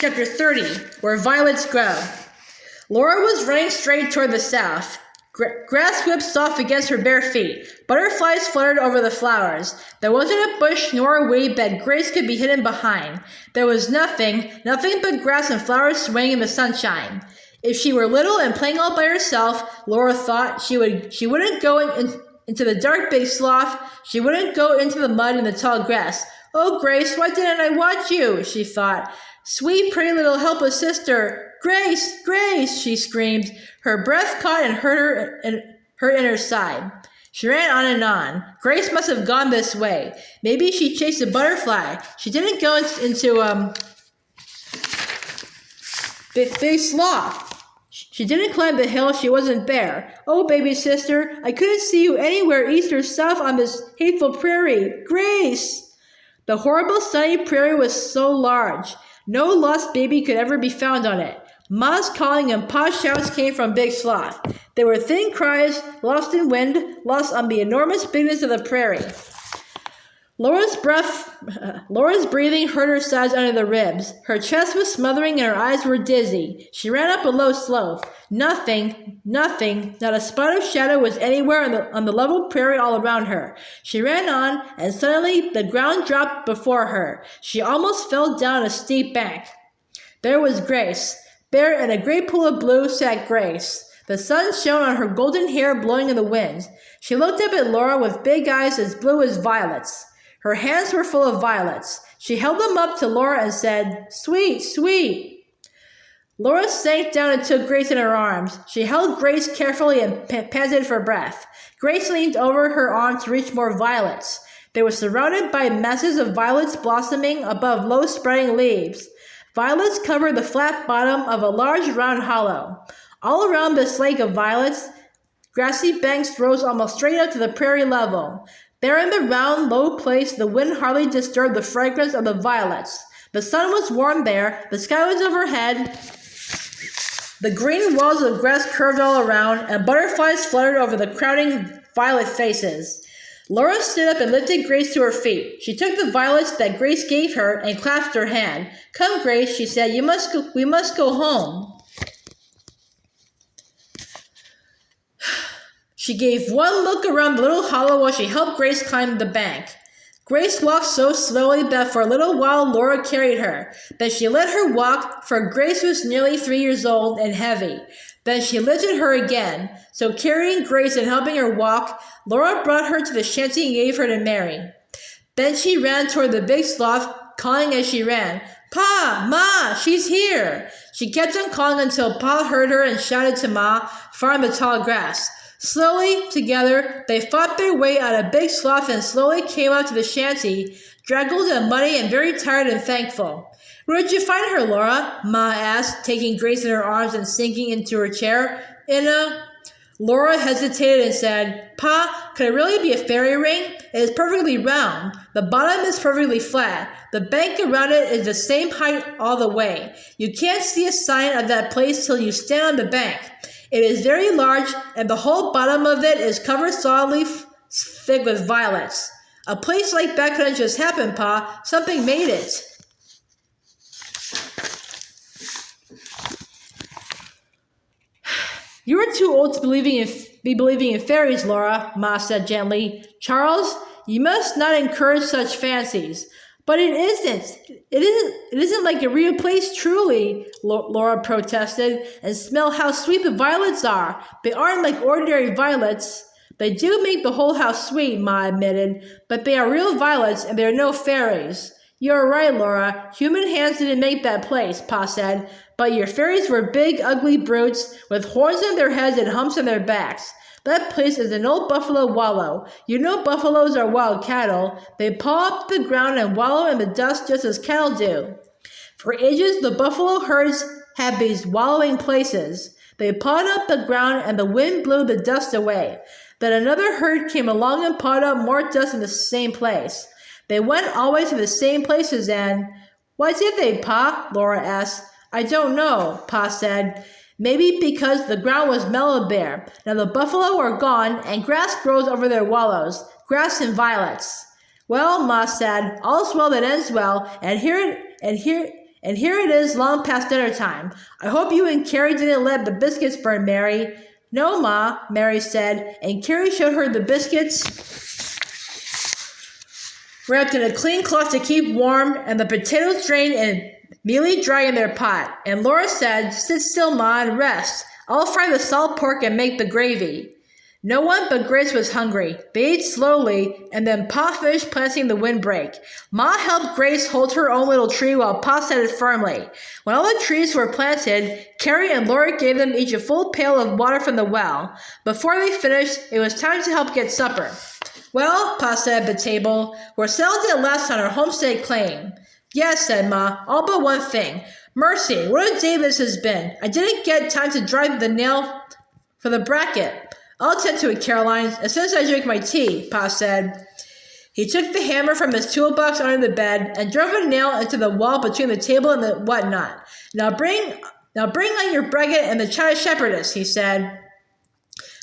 Chapter 30, Where Violets Grow. Laura was running straight toward the south. Grass whipped soft against her bare feet. Butterflies fluttered over the flowers. There wasn't a bush nor a weed that Grace could be hidden behind. There was nothing but grass and flowers swaying in the sunshine. If she were little and playing all by herself, Laura thought she wouldn't go into the dark big slough. She wouldn't go into the mud and the tall grass. Oh, Grace, why didn't I watch you? She thought. Sweet, pretty little helpless sister. Grace, Grace, she screamed. Her breath caught and hurt in her side. She ran on and on. Grace must have gone this way. Maybe she chased a butterfly. She didn't go into big sloth. She didn't climb the hill. She wasn't there. Oh, baby sister, I couldn't see you anywhere east or south on this hateful prairie. Grace! The horrible sunny prairie was so large. No lost baby could ever be found on it. Ma's calling and Pa's shouts came from Big Sloth. They were thin cries, lost in wind, lost on the enormous bigness of the prairie. Laura's breathing hurt her sides under the ribs. Her chest was smothering and her eyes were dizzy. She ran up a low slope. Nothing, not a spot of shadow was anywhere on the level prairie all around her. She ran on, and suddenly the ground dropped before her. She almost fell down a steep bank. There was Grace. There in a great pool of blue sat Grace. The sun shone on her golden hair blowing in the wind. She looked up at Laura with big eyes as blue as violets. Her hands were full of violets. She held them up to Laura and said, "Sweet, sweet." Laura sank down and took Grace in her arms. She held Grace carefully and panted for breath. Grace leaned over her arm to reach more violets. They were surrounded by masses of violets blossoming above low spreading leaves. Violets covered the flat bottom of a large round hollow. All around this lake of violets, grassy banks rose almost straight up to the prairie level. There in the round, low place, the wind hardly disturbed the fragrance of the violets. The sun was warm there, the sky was overhead, the green walls of grass curved all around, and butterflies fluttered over the crowding violet faces. Laura stood up and lifted Grace to her feet. She took the violets that Grace gave her and clasped her hand. "Come, Grace," she said, we must go home. She gave one look around the little hollow while she helped Grace climb the bank. Grace walked so slowly that for a little while Laura carried her. Then she let her walk, for Grace was nearly 3 years old and heavy. Then she lifted her again. So carrying Grace and helping her walk, Laura brought her to the shanty and gave her to Mary. Then she ran toward the big sloth, calling as she ran, "Pa! Ma! She's here!" She kept on calling until Pa heard her and shouted to Ma far in the tall grass. Slowly, together, they fought their way out of Big Sloth and slowly came up to the shanty, draggled and muddy and very tired and thankful. "Where did you find her, Laura?" Ma asked, taking Grace in her arms and sinking into her chair. Laura hesitated and said, "Pa, could it really be a fairy ring? It is perfectly round. The bottom is perfectly flat. The bank around it is the same height all the way. You can't see a sign of that place till you stand on the bank. It is very large, and the whole bottom of it is covered solidly thick with violets. A place like that couldn't just happen, Pa. Something made it." "You are too old to be believing in fairies, Laura," Ma said gently. "Charles, you must not encourage such fancies." "But it isn't. It isn't like a real place, truly," Laura protested. "And smell how sweet the violets are. They aren't like ordinary violets." "They do make the whole house sweet," Ma admitted, "but they are real violets and they are no fairies." "You're right, Laura. Human hands didn't make that place," Pa said. "But your fairies were big, ugly brutes with horns on their heads and humps on their backs. That place is an old buffalo wallow. You know buffaloes are wild cattle. They paw up the ground and wallow in the dust just as cattle do. For ages, the buffalo herds had these wallowing places. They pawed up the ground and the wind blew the dust away. Then another herd came along and pawed up more dust in the same place. They went always to the same places and—" "Why did they, Pa?" Laura asked. "I don't know," Pa said. "Maybe because the ground was mellowed there. Now the buffalo are gone, and grass grows over their wallows, grass and violets." "Well," Ma said, "all's well that ends well, and here And here it is long past dinner time. I hope you and Carrie didn't let the biscuits burn, Mary. No, Ma, Mary said, and Carrie showed her the biscuits wrapped in a clean cloth to keep warm, and the potatoes drained and mealy dry in their pot. And Laura said, sit still, Ma, and rest. I'll fry the salt pork and make the gravy. No one but Grace was hungry. They ate slowly, and then Pa finished planting the windbreak. Ma helped Grace hold her own little tree while Pa set it firmly. When all the trees were planted, Carrie and Laura gave them each a full pail of water from the well. Before they finished, it was time to help get supper. Well, Pa said at the table, we're settled at last on our homestead claim. Yes, said Ma, all but one thing. Mercy, what a day this has been. I didn't get time to drive the nail for the bracket. I'll attend to it, Caroline, as soon as I drink my tea, Pa said. He took the hammer from his toolbox under the bed and drove a nail into the wall between the table and the whatnot. Now bring on your bracket and the China Shepherdess, he said.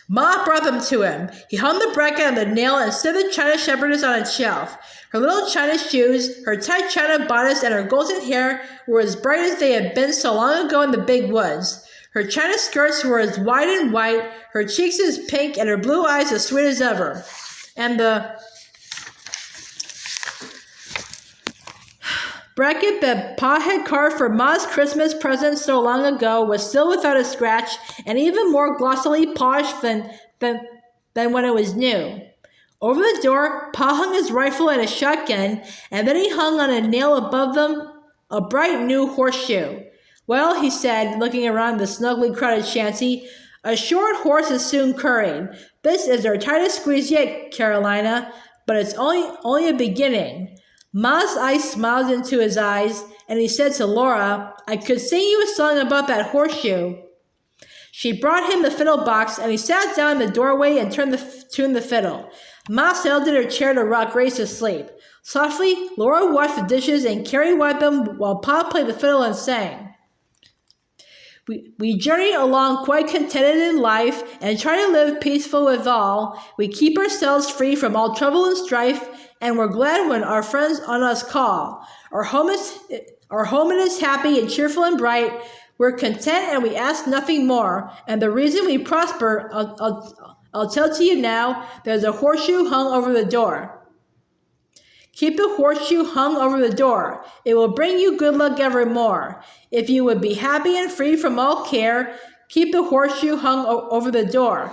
Ma brought them to him. He hung the bracket on the nail and stood the China Shepherdess on its shelf. Her little China shoes, her tight China bodice, and her golden hair were as bright as they had been so long ago in the big woods. Her China skirts were as wide and white, her cheeks as pink, and her blue eyes as sweet as ever. And the bracket that Pa had carved for Ma's Christmas present so long ago was still without a scratch and even more glossily polished than when it was new. Over the door, Pa hung his rifle and his shotgun, and then he hung on a nail above them a bright new horseshoe. Well, he said, looking around the snugly crowded shanty, a short horse is soon curried. This is our tightest squeeze yet, Carolina, but it's only a beginning. Ma's eyes smiled into his eyes, and he said to Laura, I could sing you a song about that horseshoe. She brought him the fiddle box, and he sat down in the doorway and tuned the fiddle. Ma settled in her chair to rock Grace to sleep. Softly, Laura washed the dishes, and Carrie wiped them while Pa played the fiddle and sang. We journey along quite contented in life and try to live peaceful with all. We keep ourselves free from all trouble and strife, and we're glad when our friends on us call. Our home is happy and cheerful and bright. We're content and we ask nothing more. And the reason we prosper, I'll tell to you now. There's a horseshoe hung over the door. Keep the horseshoe hung over the door. It will bring you good luck evermore. If you would be happy and free from all care, keep the horseshoe hung over the door.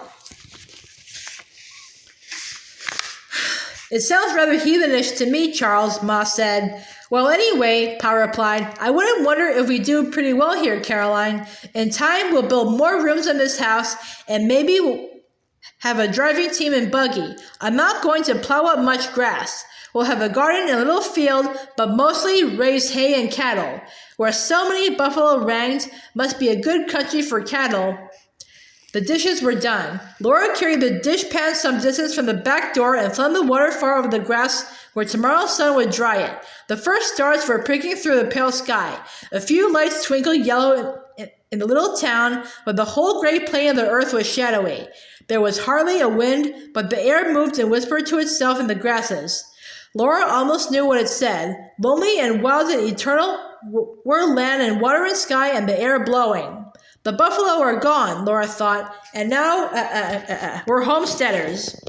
It sounds rather heathenish to me, Charles, Ma said. Well, anyway, Pa replied, I wouldn't wonder if we do pretty well here, Caroline. In time, we'll build more rooms in this house, and maybe we'll have a driving team and buggy. I'm not going to plow up much grass. We'll have a garden and a little field, but mostly raise hay and cattle. Where so many buffalo range must be a good country for cattle. The dishes were done. Laura carried the dishpan some distance from the back door and flung the water far over the grass where tomorrow's sun would dry it. The first stars were peeking through the pale sky. A few lights twinkled yellow in the little town, but the whole great plain of the earth was shadowy. There was hardly a wind, but the air moved and whispered to itself in the grasses. Laura almost knew what it said. Lonely and wild and eternal were land and water and sky and the air blowing. The buffalo are gone, Laura thought, and now we're homesteaders.